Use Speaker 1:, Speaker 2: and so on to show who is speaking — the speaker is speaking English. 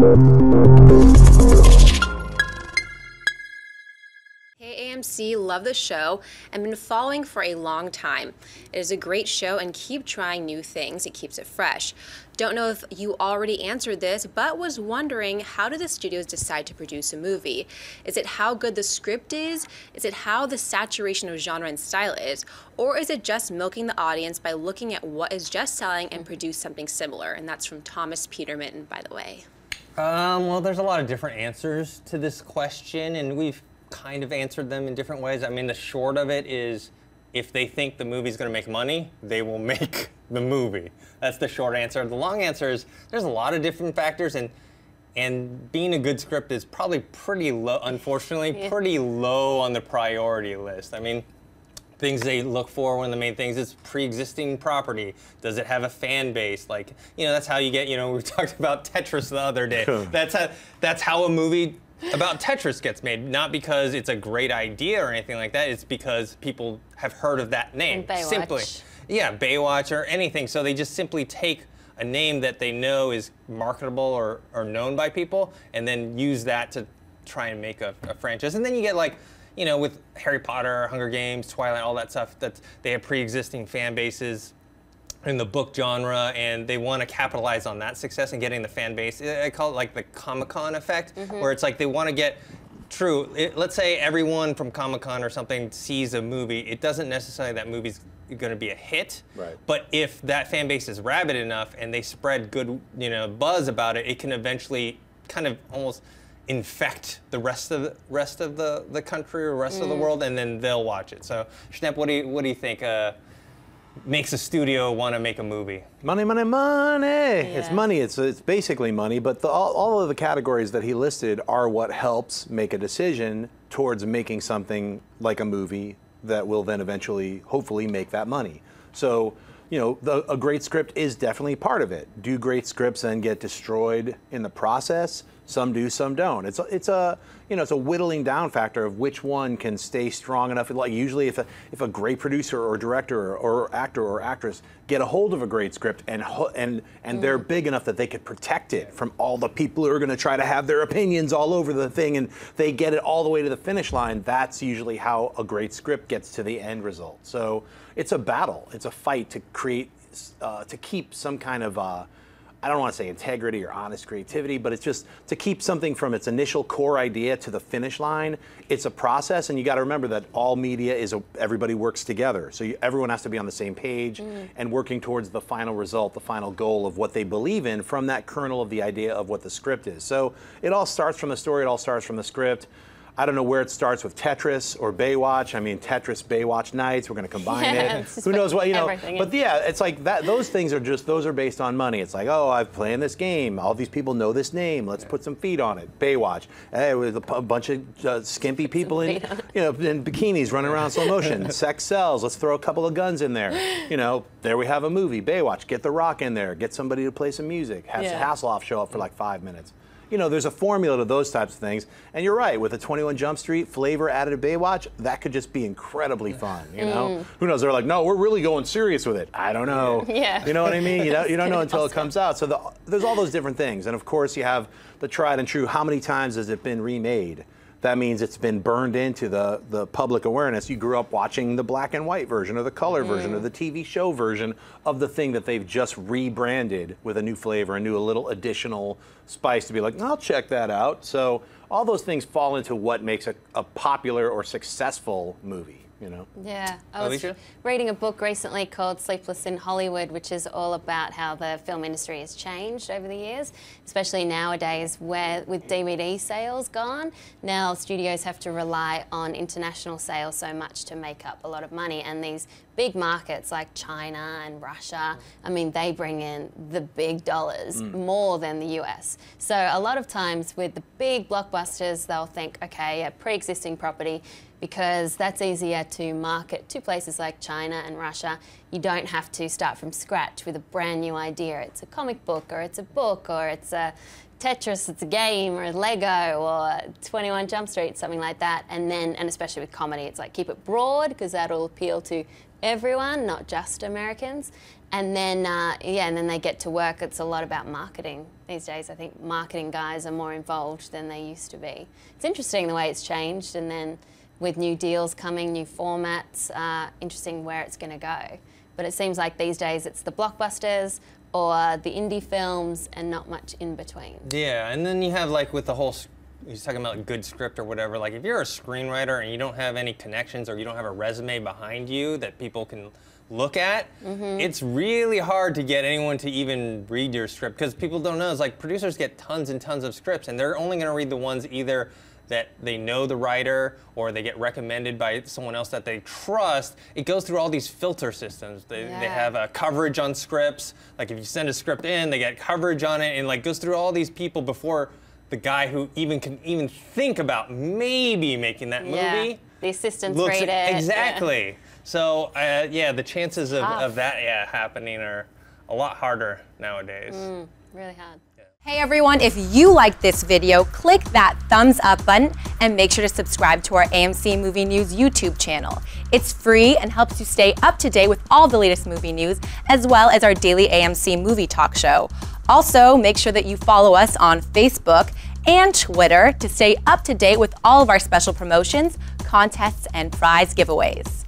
Speaker 1: Hey AMC, love the show and been following for a long time. It is a great show and keep trying new things. It keeps it fresh. Don't know if you already answered this, but was wondering, how do the studios decide to produce a movie? Is it how good the script is? Is it how the saturation of genre and style is? Or is it just milking the audience by looking at what is just selling and produce something similar? And that's from Thomas Petermann, by the way.
Speaker 2: Well, there's a lot of different answers to this question, and we've kind of answered them in different ways. I mean, the short of it is, if they think the movie's going to make money, they will make the movie. That's the short answer. The long answer is there's a lot of different factors, and being a good script is probably pretty low, unfortunately, pretty low on the priority list. I mean, things they look for, one of the main things is pre-existing property. Does it have a fan base? Like, you know, that's how you get, you know, we talked about Tetris the other day. That's how a movie about Tetris gets made, not because it's a great idea or anything like that. It's because people have heard of that name.
Speaker 3: And Baywatch.
Speaker 2: Simply, yeah, Baywatch or anything. So they just simply take a name that they know is marketable or known by people, and then use that to try and make a franchise. And then you get, like, you know, with Harry Potter, Hunger Games, Twilight, all that stuff, that they have pre-existing fan bases in the book genre, and they want to capitalize on that success and getting the fan base. I call it like the Comic-Con effect, where it's like they want to get let's say everyone from Comic-Con or something sees a movie. It doesn't necessarily that movie's going to be a hit, but if that fan base is rabid enough and they spread good, you know, buzz about it, it can eventually kind of almost infect the rest of the country or rest of the world, and then they'll watch it. So, Schnepp, what do you think makes a studio want to make a movie?
Speaker 4: Money, money, money.
Speaker 3: Yeah.
Speaker 4: It's money. It's basically money. But all of the categories that he listed are what helps make a decision towards making something like a movie that will then eventually, hopefully, make that money. So, you know, a great script is definitely part of it. Do great scripts then get destroyed in the process? Some do, some don't. It's a whittling down factor of which one can stay strong enough. Like usually, if a great producer or director or actor or actress get a hold of a great script and they're big enough that they could protect it from all the people who are going to try to have their opinions all over the thing, and they get it all the way to the finish line, that's usually how a great script gets to the end result. So it's a battle. It's a fight to create, to keep some kind of I don't want to say integrity or honest creativity, but it's just to keep something from its initial core idea to the finish line. It's a process, and you got to remember that all media is everybody works together. So everyone has to be on the same page and working towards the final result, the final goal of what they believe in from that kernel of the idea of what the script is. So it all starts from the story. It all starts from the script. I don't know where it starts with Tetris or Baywatch. I mean, Tetris, Baywatch nights, we're going to combine it. Who knows what, you know. But yeah, it's like that. Those things are those are based on money. It's like, oh, I'm playing this game. All these people know this name. Let's put some feet on it. Baywatch. Hey, with a bunch of skimpy people in bikinis running around slow motion. Sex sells. Let's throw a couple of guns in there. You know, there we have a movie. Baywatch. Get The Rock in there. Get somebody to play some music. Have Hasselhoff show up for like 5 minutes. You know, there's a formula to those types of things. And you're right, with a 21 Jump Street flavor added to Baywatch, that could just be incredibly fun, you know? Who knows? They're like, no, we're really going serious with it. I don't know. You know what I mean? You don't know until it comes out. So there's all those different things. And of course, you have the tried and true, how many times has it been remade? That means it's been burned into the public awareness. You grew up watching the black and white version or the color version or the TV show version of the thing that they've just rebranded with a new flavor, a little additional spice to be like, I'll check that out. So all those things fall into what makes a popular or successful movie. You know?
Speaker 3: Yeah, I was reading a book recently called Sleepless in Hollywood, which is all about how the film industry has changed over the years, especially nowadays where with DVD sales gone, now studios have to rely on international sales so much to make up a lot of money, and these big markets like China and Russia, I mean, they bring in the big dollars more than the US. So a lot of times with the big blockbusters, they'll think, okay, a pre-existing property, because that's easier to market to places like China and Russia. You don't have to start from scratch with a brand new idea. It's a comic book, or it's a book, or it's a Tetris, it's a game, or a Lego, or 21 Jump Street, something like that. And especially with comedy, it's like keep it broad, because that'll appeal to everyone, not just Americans. And then, yeah, and then they get to work. It's a lot about marketing these days. I think marketing guys are more involved than they used to be. It's interesting the way it's changed, and then with new deals coming, new formats, interesting where it's going to go. But it seems like these days it's the blockbusters or the indie films and not much in between.
Speaker 2: Yeah, and then you have like with the whole, he's talking about like good script or whatever, like if you're a screenwriter and you don't have any connections or you don't have a resume behind you that people can look at, it's really hard to get anyone to even read your script, because people don't know. It's like producers get tons and tons of scripts and they're only going to read the ones either that they know the writer or they get recommended by someone else that they trust. It goes through all these filter systems. They have coverage on scripts. Like if you send a script in, they get coverage on it, and like goes through all these people before the guy who can even think about maybe making that movie.
Speaker 3: The assistants read it.
Speaker 2: Exactly. So yeah, the chances of that happening are a lot harder nowadays.
Speaker 3: Really hard.
Speaker 1: Hey everyone, if you liked this video, click that thumbs up button and make sure to subscribe to our AMC Movie News YouTube channel. It's free and helps you stay up to date with all the latest movie news, as well as our daily AMC movie talk show. Also, make sure that you follow us on Facebook and Twitter to stay up to date with all of our special promotions, contests, and prize giveaways.